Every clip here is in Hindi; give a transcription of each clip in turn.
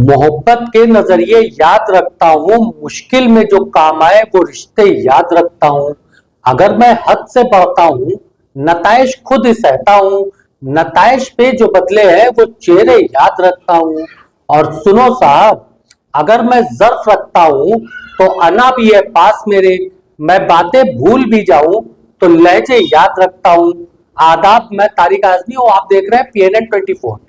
मोहब्बत के नजरिए याद रखता हूँ, मुश्किल में जो काम आए वो रिश्ते याद रखता हूँ। अगर मैं हद से बढ़ता हूँ, नताइश खुद ही सहता हूँ। नताइश पे जो बदले हैं वो चेहरे याद रखता हूँ। और सुनो साहब, अगर मैं ज़र्फ रखता हूँ तो अना भी है पास मेरे। मैं बातें भूल भी जाऊं तो लहजे याद रखता हूँ। आदाब, मैं तारिक आजमी हूँ, आप देख रहे हैं PNN 24।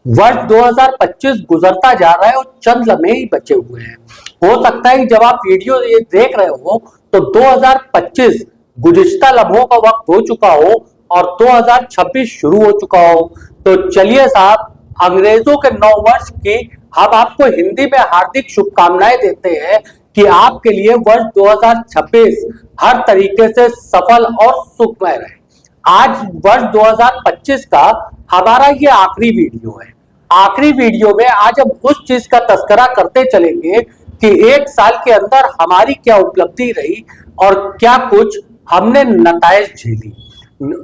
वर्ष 2025 गुजरता जा रहा है और चंद लम्हे ही बचे हुए हैं। हो सकता है कि जब आप वीडियो ये देख रहे हो तो 2025 गुज़िश्ता लम्हों का वक्त हो चुका हो और 2026 शुरू हो चुका हो। तो चलिए साहब, अंग्रेजों के नव वर्ष की हम आपको हिंदी में हार्दिक शुभकामनाएं देते हैं कि आपके लिए वर्ष 2026 हर तरीके से सफल और सुखमय रहे। आज वर्ष 2025 का हमारा ये आखिरी वीडियो है। आखिरी वीडियो में आज हम उस चीज का तस्करा करते चलेंगे कि एक साल के अंदर हमारी क्या उपलब्धि रही और क्या कुछ हमने नताइज झेली।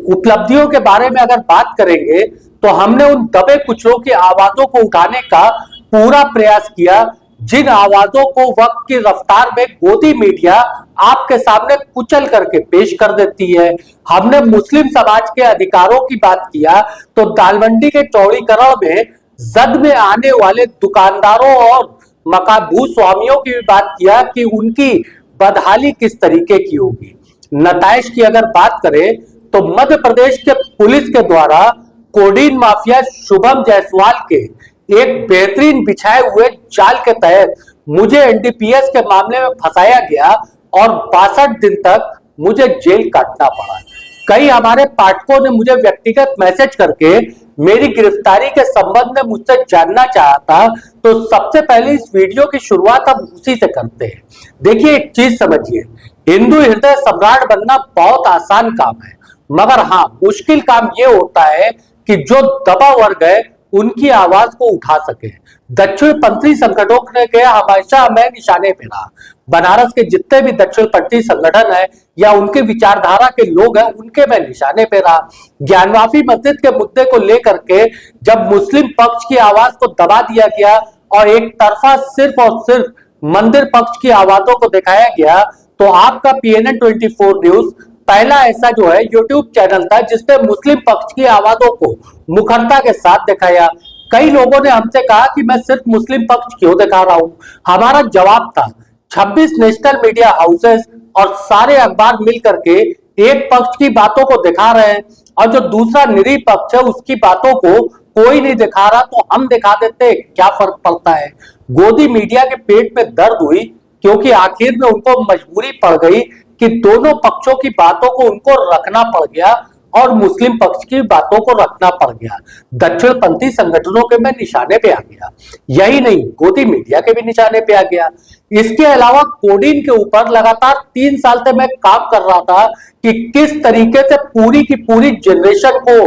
उपलब्धियों के बारे में अगर बात करेंगे तो हमने उन दबे कुचलों की आवाजों को उठाने का पूरा प्रयास किया, जिन आवाजों को वक्त की रफ्तार में गोदी मीडिया आपके सामने कुचल करके पेश कर देती है। हमने मुस्लिम समाज के अधिकारों की बात किया तो दालमंडी के चौड़ीकरण में जद में आने वाले दुकानदारों और मकान स्वामियों की भी बात किया कि उनकी बदहाली किस तरीके की होगी। नताइश की अगर बात करें तो मध्य प्रदेश के पुलिस के द्वारा कोडीन माफिया शुभम जायसवाल के एक बेहतरीन बिछाए हुए जाल के तहत मुझे NDPS के मामले में फंसाया गया और 62 दिन तक मुझे जेल काटना पड़ा। कई हमारे पाठकों ने मुझे व्यक्तिगत मैसेज करके मेरी गिरफ्तारी के संबंध में मुझसे जानना चाहा था, तो सबसे पहले इस वीडियो की शुरुआत हम उसी से करते हैं। देखिए, एक चीज समझिए, हिंदू हृदय सम्राट बनना बहुत आसान काम है, मगर हाँ, मुश्किल काम यह होता है कि जो दबा वर्ग है उनकी आवाज को उठा सके। दक्षिणपंथी संगठनों ने हमेशा हमें निशाने पे रहा। बनारस के जितने भी दक्षिणपंथी संगठन है या उनके विचारधारा के लोग हैं, उनके मैं निशाने पे रहा। ज्ञानवापी मस्जिद के मुद्दे को लेकर के जब मुस्लिम पक्ष की आवाज को दबा दिया गया और एक तरफा सिर्फ और सिर्फ मंदिर पक्ष की आवाजों को दिखाया गया, तो आपका PNN 24 न्यूज पहला ऐसा जो है YouTube चैनल था जिसने मुस्लिम पक्ष की आवाजों को मुखरता के साथ दिखाया। कई लोगों ने हमसे कहा कि मैं सिर्फ मुस्लिम पक्ष क्यों दिखा रहा हूं। हमारा जवाब था, 26 नेशनल मीडिया हाउसेस और सारे अखबार मिलकर के एक पक्ष की बातों को दिखा रहे हैं और जो दूसरा निरीह पक्ष है उसकी बातों को कोई नहीं दिखा रहा, तो हम दिखा देते, क्या फर्क पड़ता है। गोदी मीडिया के पेट में दर्द हुई क्योंकि आखिर में उनको मजबूरी पड़ गई कि दोनों पक्षों की बातों को उनको रखना पड़ गया और मुस्लिम पक्ष की बातों को रखना पड़ गया। दक्षिणपंथी संगठनों के मैं निशाने पे आ गया, यही नहीं, गोदी मीडिया के भी निशाने पे आ गया। इसके अलावा कोडीन के ऊपर लगातार 3 साल से मैं काम कर रहा था कि किस तरीके से पूरी की पूरी जनरेशन को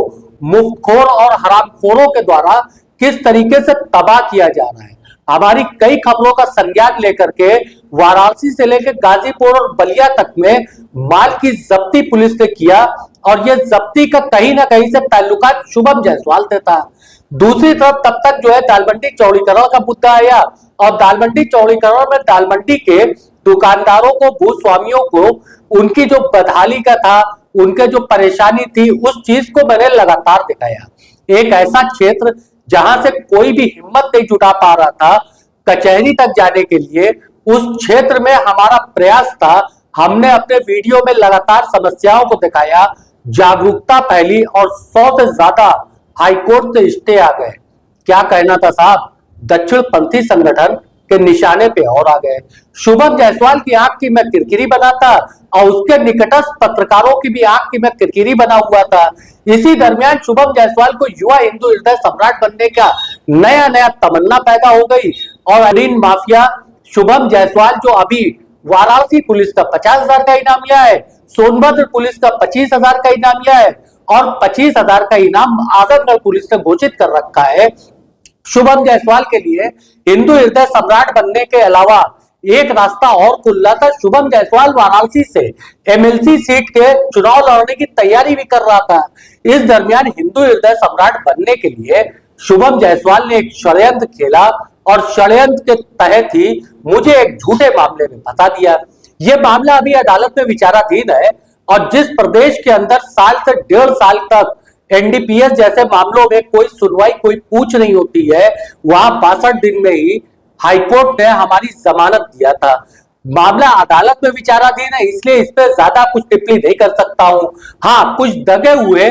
मुफ्तखोर और हरामखोरों के द्वारा किस तरीके से तबाह किया जा रहा है। हमारी कई खबरों का संज्ञान लेकर के वाराणसी से लेकर गाजीपुर और बलिया तक में माल की जब्ती पुलिस ने किया और यह जब्ती का कहीं ना कहीं से ताल्लुकात शुभम जायसवाल से था। दूसरी तरफ तब तक जो है दालमंडी चौड़ीकरण का मुद्दा आया और दालमंडी चौड़ीकरण में दालमंडी के दुकानदारों को, भूस्वामियों को उनकी जो बदहाली का था, उनके जो परेशानी थी, उस चीज को मैंने लगातार दिखाया। एक ऐसा क्षेत्र जहां से कोई भी हिम्मत नहीं जुटा पा रहा था कचहरी तक जाने के लिए, उस क्षेत्र में हमारा प्रयास था। हमने अपने वीडियो में लगातार समस्याओं को दिखाया, जागरूकता फैली और 100 से ज्यादा हाईकोर्ट से स्टे आ गए। क्या कहना था साहब, दक्षिणपंथी संगठन के निशाने पे और आ गए। शुभम जायसवाल की आंख की मैं किरकिरी बनाता और उसके निकटस्थ पत्रकारों की भी आंख की मैं किरकिरी बना हुआ था। इसी दरमियान शुभम जायसवाल को युवा हिंदू हृदय सम्राट बनने का नया नया तमन्ना पैदा हो गई और अलीन माफिया शुभम जायसवाल, जो अभी वाराणसी पुलिस का 50,000 का इनाम लिया है, सोनभद्र पुलिस का 25,000 का इनाम लिया है और 25,000 का इनाम आजमगढ़ पुलिस ने घोषित कर रखा है। शुभम जायसवाल के लिए हिंदू हृदय सम्राट बनने के अलावा एक रास्ता और खुला था। शुभम जायसवाल वाराणसी से MLC सीट के चुनाव लड़ने की तैयारी भी कर रहा था। इस दरमियान हिंदू हृदय सम्राट बनने के लिए शुभम जायसवाल ने एक षड्यंत्र खेला और षड्यंत्र के तहत ही मुझे एक झूठे मामले में फंसा दिया। यह मामला अभी अदालत में विचाराधीन है और जिस प्रदेश के अंदर साल से 1.5 साल तक एनडीपीएस जैसे मामलों में कोई सुनवाई, कोई पूछ नहीं होती है, वहां 62 दिन में ही हाईकोर्ट ने हमारी जमानत दिया था। मामला अदालत में विचाराधीन है, इसलिए इस पर ज्यादा कुछ टिप्पणी नहीं कर सकता हूं। हाँ, कुछ दगे हुए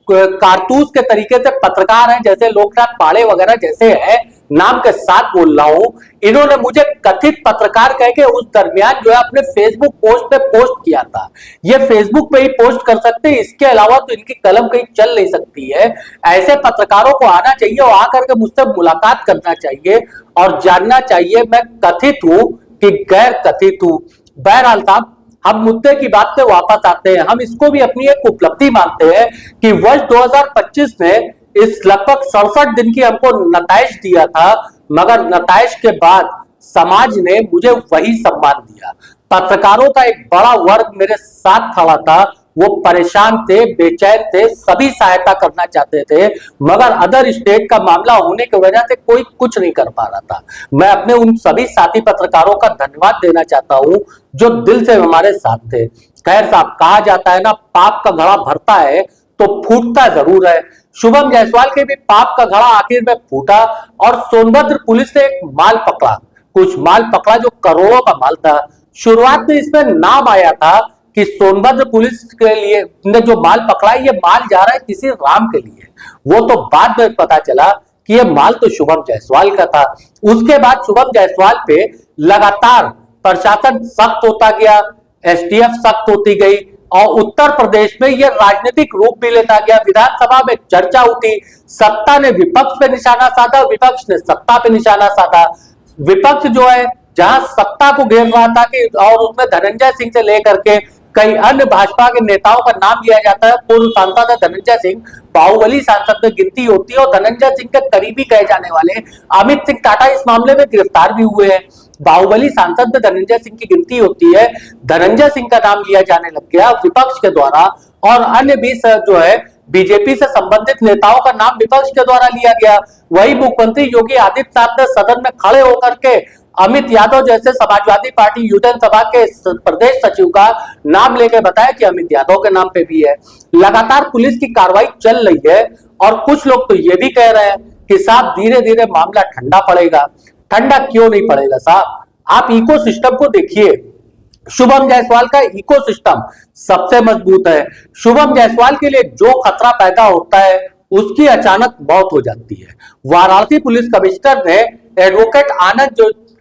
कारतूस के तरीके से पत्रकार हैं, जैसे लोकनाथ पाड़े वगैरह जैसे हैं, नाम के साथ बोल रहा हूं, इन्होंने मुझे कथित पत्रकार कह के उस दरमियान जो है अपने फेसबुक पोस्ट पे पोस्ट किया था। ये फेसबुक पे ही पोस्ट कर सकते हैं, इसके अलावा तो इनकी कलम कहीं चल नहीं सकती है। ऐसे पत्रकारों को आना चाहिए और आकर के मुझसे मुलाकात करना चाहिए और जानना चाहिए मैं कथित हूं कि गैर कथित हूं। बहरहाल साहब, हम मुद्दे की बात पे वापस आते हैं। हम इसको भी अपनी एक उपलब्धि मानते हैं कि वर्ष 2025 में इस लगभग 67 दिन की हमको नताइश दिया था, मगर नताइश के बाद समाज ने मुझे वही सम्मान दिया। पत्रकारों का एक बड़ा वर्ग मेरे साथ खड़ा था, वो परेशान थे, बेचैन थे, सभी सहायता करना चाहते थे, मगर अदर स्टेट का मामला होने की वजह से कोई कुछ नहीं कर पा रहा था। मैं अपने उन सभी साथी पत्रकारों का धन्यवाद देना चाहता हूं जो दिल से हमारे साथ थे। खैर साहब, कहा जाता है ना, पाप का घड़ा भरता है तो फूटता जरूर है। शुभम जायसवाल के भी पाप का घड़ा आखिर में फूटा और सोनभद्र पुलिस ने एक माल पकड़ा, कुछ माल पकड़ा जो करोड़ों का माल था। शुरुआत में इसमें नाम आया था कि सोनभद्र पुलिस के लिए ने जो माल पकड़ा, ये माल जा रहा है किसी राम के लिए। वो तो बाद में पता चला कि ये माल तो शुभम जायसवाल का था। उसके बाद शुभम जायसवाल पे लगातार प्रशासन सख्त होता गया, एसटीएफ सख्त होती गई और उत्तर प्रदेश में यह राजनीतिक रूप भी लेता गया। विधानसभा में चर्चा उठी, सत्ता ने विपक्ष पे निशाना साधा, विपक्ष ने सत्ता पे निशाना साधा। विपक्ष जो है जहां सत्ता को घेर रहा था कि और उसमें धनंजय सिंह से लेकर के कई अन्य भाजपा के नेताओं का नाम लिया जाता है। पूर्व सांसद है धनंजय सिंह, बाहुबली सांसद में गिनती होती है और धनंजय सिंह के करीबी कहे जाने वाले अमित सिंह टाटा इस मामले में गिरफ्तार भी हुए हैं। बाहुबली सांसद में धनंजय सिंह की गिनती होती है, धनंजय सिंह का नाम लिया जाने लग गया विपक्ष के द्वारा और अन्य भी जो है बीजेपी से संबंधित नेताओं का नाम विपक्ष के द्वारा लिया गया। वही मुख्यमंत्री योगी आदित्यनाथ ने सदन में खड़े होकर के अमित यादव जैसे समाजवादी पार्टी यूनियन सभा के प्रदेश सचिव का नाम लेके बताया कि अमित यादव के नाम पे भी है। लगातार पुलिस की कार्रवाई चल रही है और कुछ लोग तो ये भी कह रहे हैं कि साहब धीरे धीरे मामला ठंडा पड़ेगा। ठंडा क्यों नहीं पड़ेगा साहब? आप इकोसिस्टम को देखिए, शुभम जायसवाल का इकोसिस्टम सबसे मजबूत है। शुभम जायसवाल के लिए जो खतरा पैदा होता है उसकी अचानक मौत हो जाती है। वाराणसी पुलिस कमिश्नर ने एडवोकेट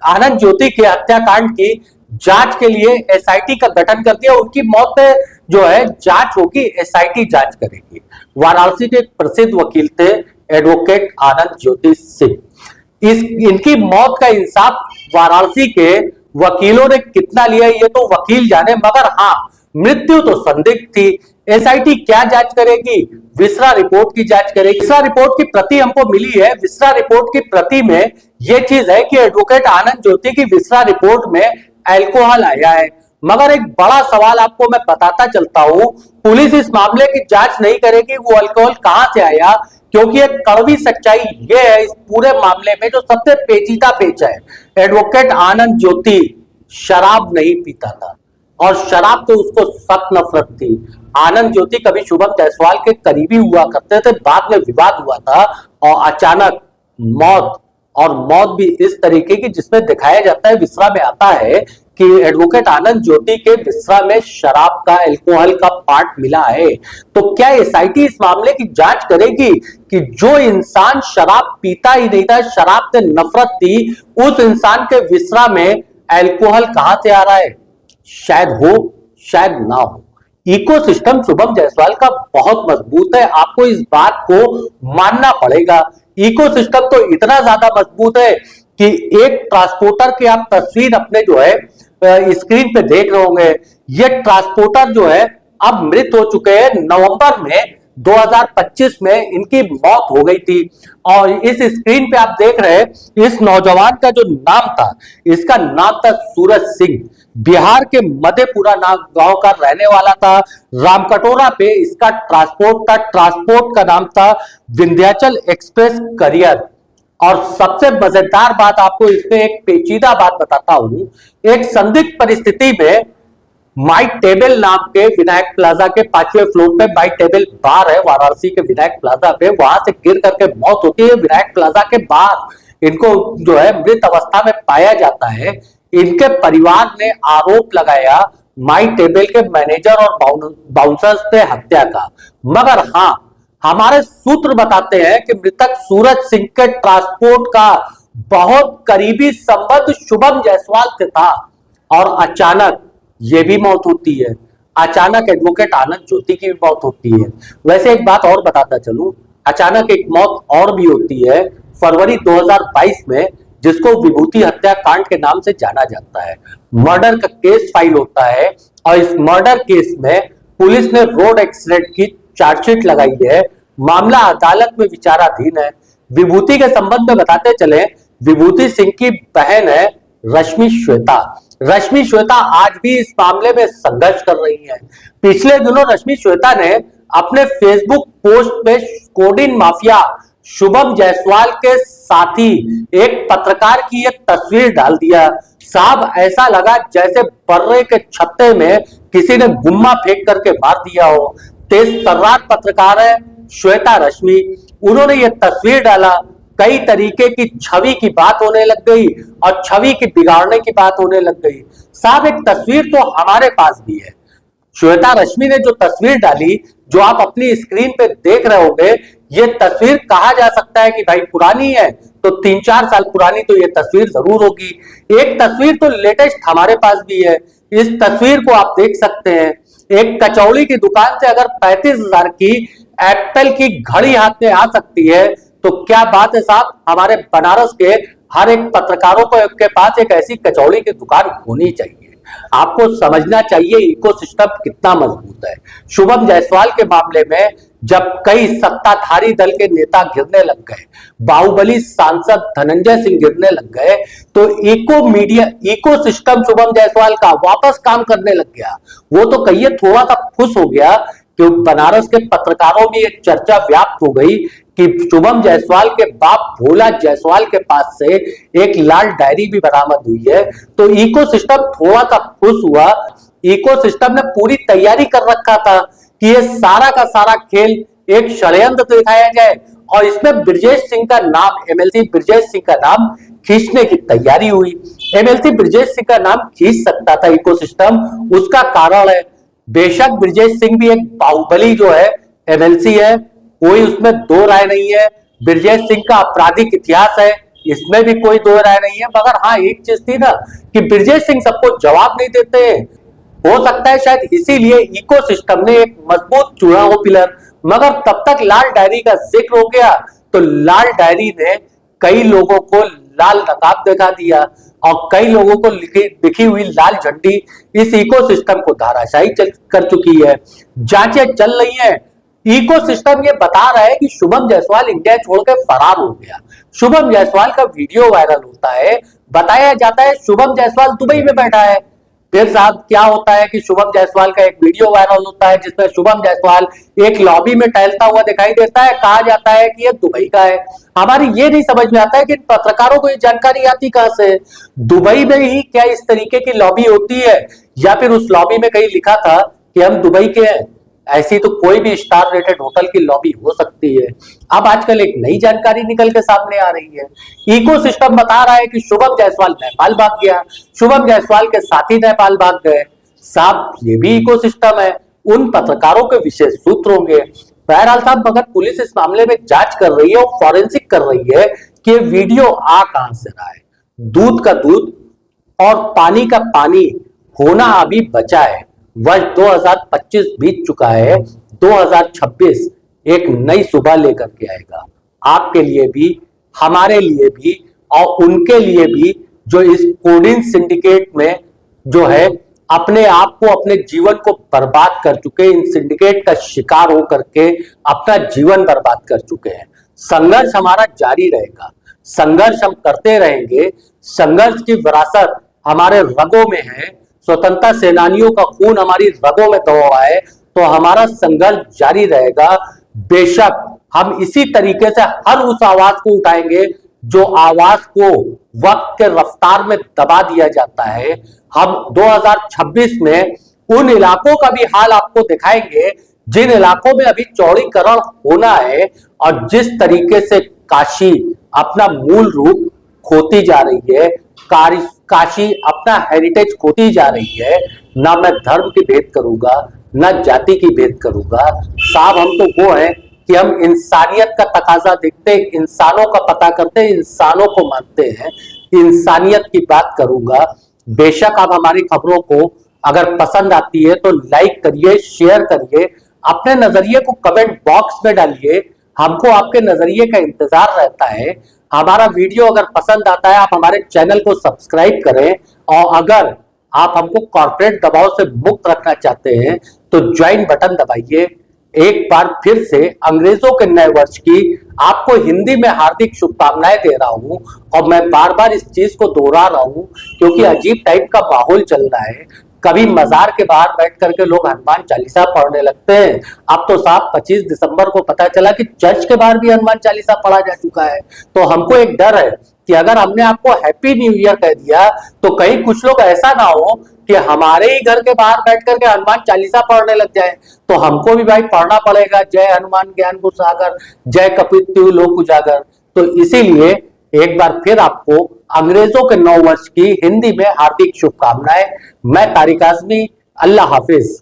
आनंद ज्योति के हत्याकांड की जांच के लिए एसआईटी का गठन कर दिया। उनकी मौत पे जो है जांच होगी, एसआईटी जांच करेगी। वाराणसी के प्रसिद्ध वकील थे एडवोकेट आनंद ज्योति सिंह। इनकी मौत का इंसाफ वाराणसी के वकीलों ने कितना लिया ये तो वकील जाने, मगर हाँ मृत्यु तो संदिग्ध थी। एसआईटी क्या जांच करेगी? विस्रा रिपोर्ट की जांच करेगी। विस्रा रिपोर्ट की प्रति हमको मिली है। विस्रा रिपोर्ट की प्रति में यह चीज है कि एडवोकेट आनंद ज्योति की विस्रा रिपोर्ट में अल्कोहल आया है, मगर एक बड़ा सवाल आपको मैं बताता चलता हूं, पुलिस इस मामले की जांच नहीं करेगी वो अल्कोहल कहां से आया, क्योंकि एक कड़वी सच्चाई ये है इस पूरे मामले में जो सबसे पेचीदा पेच है, एडवोकेट आनंद ज्योति शराब नहीं पीता था और शराब तो उसको सख्त नफरत थी। आनंद ज्योति कभी शुभम जायसवाल के करीबी हुआ करते थे, बाद में विवाद हुआ था और अचानक मौत भी इस तरीके की जिसमें दिखाया जाता है, विस्रा में आता है कि एडवोकेट आनंद ज्योति के विस्रा में शराब का, अल्कोहल का पार्ट मिला है। तो क्या एसआईटी इस मामले की जांच करेगी कि जो इंसान शराब पीता ही नहीं था, शराब से नफरत थी, उस इंसान के विस्रा में अल्कोहल कहां से आ रहा है? शायद हो, शायद ना हो। इकोसिस्टम शुभम जायसवाल का बहुत मजबूत है, आपको इस बात को मानना पड़ेगा। इकोसिस्टम तो इतना ज्यादा मजबूत है कि एक ट्रांसपोर्टर की आप तस्वीर अपने जो है स्क्रीन पे देख रहे होंगे, ये ट्रांसपोर्टर जो है अब मृत हो चुके हैं। नवंबर में 2025 में इनकी मौत हो गई थी और इस स्क्रीन पे आप देख रहे हैं इस नौजवान का जो नाम था, इसका नाम था सूरज सिंह। बिहार के मधेपुरा गांव का रहने वाला था। रामकटोरा पे इसका ट्रांसपोर्ट था। ट्रांसपोर्ट का नाम था विंध्याचल एक्सप्रेस करियर। और सबसे मजेदार बात आपको इसमें एक पेचीदा बात बताता हूं। एक संदिग्ध परिस्थिति में माई टेबल नाम के विनायक प्लाजा के 5वें फ्लोर पे माई टेबल बार है वाराणसी के विनायक प्लाजा पे, वहां से गिर करके मौत होती है। विनायक प्लाजा के बाहर इनको जो है मृत अवस्था में पाया जाता है। इनके परिवार ने आरोप लगाया माई टेबल के मैनेजर और बाउंसर्स पे हत्या का, मगर हाँ हमारे सूत्र बताते हैं कि मृतक सूरज सिंह के ट्रांसपोर्ट का बहुत करीबी संबंध शुभम जायसवाल से था और अचानक ये भी मौत होती है। अचानक एडवोकेट आनंद ज्योति की भी मौत होती है। वैसे एक बात और बताता चलूं, अचानक एक मौत और भी होती है फरवरी 2022 में, जिसको विभूति हत्याकांड के नाम से जाना जाता है। मर्डर का केस फाइल होता है और इस मर्डर केस में पुलिस ने रोड एक्सीडेंट की चार्जशीट लगाई है। मामला अदालत में विचाराधीन है। विभूति के संबंध में बताते चले, विभूति सिंह की बहन है रश्मि श्वेता। रश्मि श्वेता आज भी इस मामले में संघर्ष कर रही है। पिछले दिनों रश्मि श्वेता ने अपने फेसबुक पोस्ट में कोडिन माफिया शुभम जायसवाल के साथी एक पत्रकार की एक तस्वीर डाल दिया। साहब ऐसा लगा जैसे बर्रे के छत्ते में किसी ने गुम्मा फेंक करके मार दिया हो। तेज तर्रार पत्रकार है श्वेता रश्मि, उन्होंने ये तस्वीर डाला, कई तरीके की छवि की बात होने लग गई और छवि की बिगाड़ने की बात होने लग गई। साहब एक तस्वीर तो हमारे पास भी है। श्वेता रश्मि ने जो तस्वीर डाली, जो आप अपनी स्क्रीन पे देख रहे होंगे, ये तस्वीर कहा जा सकता है कि भाई पुरानी है, तो 3-4 साल पुरानी तो ये तस्वीर जरूर होगी। एक तस्वीर तो लेटेस्ट हमारे पास भी है। इस तस्वीर को आप देख सकते हैं। एक कचौड़ी की दुकान से अगर 35,000 की एप्पल की घड़ी हाथ में आ सकती है तो क्या बात है साहब, हमारे बनारस के हर एक पत्रकारों को के पास एक ऐसी कचौड़ी की दुकान होनी चाहिए। आपको समझना चाहिए इकोसिस्टम कितना मजबूत है। शुभम जायसवाल के मामले में जब कई सत्ताधारी दल के नेता गिरने लग गए, बाहुबली सांसद धनंजय सिंह गिरने लग गए, तो इकोसिस्टम शुभम जायसवाल का वापस काम करने लग गया। वो तो कहिए थोड़ा सा खुश हो गया कि बनारस के पत्रकारों में एक चर्चा व्याप्त हो गई कि शुभम जायसवाल के बाप भोला जायसवाल के पास से एक लाल डायरी भी बरामद हुई है। तो इकोसिस्टम थोड़ा सा खुश हुआ। इकोसिस्टम ने पूरी तैयारी कर रखा था कि ये सारा का सारा खेल एक षड्यंत्र दिखाया जाए और इसमें ब्रजेश सिंह का नाम, एमएलसी ब्रजेश सिंह का नाम खींचने की तैयारी हुई। एमएलसी ब्रजेश सिंह का नाम खींच सकता था इकोसिस्टम, उसका कारण है बेशक ब्रजेश सिंह भी एक बाहुबली जो है एमएलसी है, कोई उसमें दो राय नहीं है। ब्रजेश सिंह का आपराधिक इतिहास है, इसमें भी कोई दो राय नहीं है। मगर हाँ एक चीज थी ना कि ब्रजेश सिंह सबको जवाब नहीं देते। हो सकता है शायद इसीलिए इकोसिस्टम ने एक मजबूत चुना हो पिलर। मगर तब तक लाल डायरी का जिक्र हो गया तो लाल डायरी ने कई लोगों को लाल नकाब दिखा दिया और कई लोगों को दिखी हुई लाल झंडी इस इकोसिस्टम को धाराशायी कर चुकी है। जांचें चल रही हैं। इकोसिस्टम ये बता रहा है कि शुभम जायसवाल इंडिया छोड़कर फरार हो गया। शुभम जायसवाल का वीडियो वायरल होता है, बताया जाता है शुभम जायसवाल दुबई में बैठा है। फिर साहब क्या होता है कि शुभम जायसवाल का एक वीडियो वायरल होता है जिसमें शुभम जायसवाल एक लॉबी में टहलता हुआ दिखाई देता है। कहा जाता है कि ये दुबई का है। हमारी ये नहीं समझ में आता है कि पत्रकारों को ये जानकारी आती कहां से। दुबई में ही क्या इस तरीके की लॉबी होती है या फिर उस लॉबी में कहीं लिखा था कि हम दुबई के हैं? ऐसी तो कोई भी स्टार रेटेड होटल की लॉबी हो सकती है। अब आजकल एक नई जानकारी निकल के सामने आ रही है। इकोसिस्टम बता रहा है कि शुभम जायसवाल नेपाल भाग गया, शुभम जायसवाल के साथी नेपाल भाग गए। साहब ये भी इकोसिस्टम है, उन पत्रकारों के विशेष सूत्र होंगे। बहरहाल साहब मगर पुलिस इस मामले में जांच कर रही है और फॉरेंसिक कर रही है कि वीडियो आ कहां से रहा है। दूध का दूध और पानी का पानी होना अभी बचा है। वर्ष 2025 बीत चुका है, 2026 एक नई सुबह लेकर के आएगा, आपके लिए भी, हमारे लिए भी और उनके लिए भी जो इस कोडिन सिंडिकेट में जो है अपने आप को, अपने जीवन को बर्बाद कर चुके, इन सिंडिकेट का शिकार होकर के अपना जीवन बर्बाद कर चुके हैं। संघर्ष हमारा जारी रहेगा, संघर्ष हम करते रहेंगे। संघर्ष की विरासत हमारे रगों में है, स्वतंत्रता सेनानियों का खून हमारी रगों में दौड़ा है, तो हमारा संघर्ष जारी रहेगा। बेशक हम इसी तरीके से हर उस आवाज को उठाएंगे जो आवाज को वक्त के रफ्तार में दबा दिया जाता है। हम 2026 में उन इलाकों का भी हाल आपको दिखाएंगे जिन इलाकों में अभी चौड़ीकरण होना है और जिस तरीके से काशी अपना मूल रूप खोती जा रही है, काशी अपना हेरिटेज खोती जा रही है। ना मैं धर्म की भेद करूंगा, ना जाति की भेद करूंगा। साहब हम तो वो हैं कि हम इंसानियत का तकाजा देखते, इंसानों का पता करते, इंसानों को मानते हैं, इंसानियत की बात करूंगा। बेशक आप हमारी खबरों को अगर पसंद आती है तो लाइक करिए, शेयर करिए, अपने नजरिए को कमेंट बॉक्स में डालिए। हमको आपके नजरिए का इंतजार रहता है। हमारा वीडियो अगर पसंद आता है आप हमारे चैनल को सब्सक्राइब करें, और अगर आप हमको कॉर्पोरेट दबाव से मुक्त रखना चाहते हैं तो ज्वाइन बटन दबाइए। एक बार फिर से अंग्रेजों के नए वर्ष की आपको हिंदी में हार्दिक शुभकामनाएं दे रहा हूं, और मैं बार बार इस चीज को दोहरा रहा हूं क्योंकि अजीब टाइप का माहौल चल रहा है। कभी मजार के बाहर बैठ करके लोग हनुमान चालीसा पढ़ने लगते हैं। अब तो साहब 25 दिसंबर को पता चला कि चर्च के बाहर भी हनुमान चालीसा पढ़ा जा चुका है। तो हमको एक डर है कि अगर हमने आपको हैप्पी न्यू ईयर कह दिया तो कहीं कुछ लोग ऐसा ना हो कि हमारे ही घर के बाहर बैठ करके हनुमान चालीसा पढ़ने लग जाए। तो हमको भी भाई पढ़ना पड़ेगा, जय हनुमान ज्ञान गुण सागर, जय कपित्यु लोक उजागर। तो इसीलिए एक बार फिर आपको अंग्रेजों के नव वर्ष की हिंदी में हार्दिक शुभकामनाएं। मैं तारिक आजमी, अल्लाह हाफिज।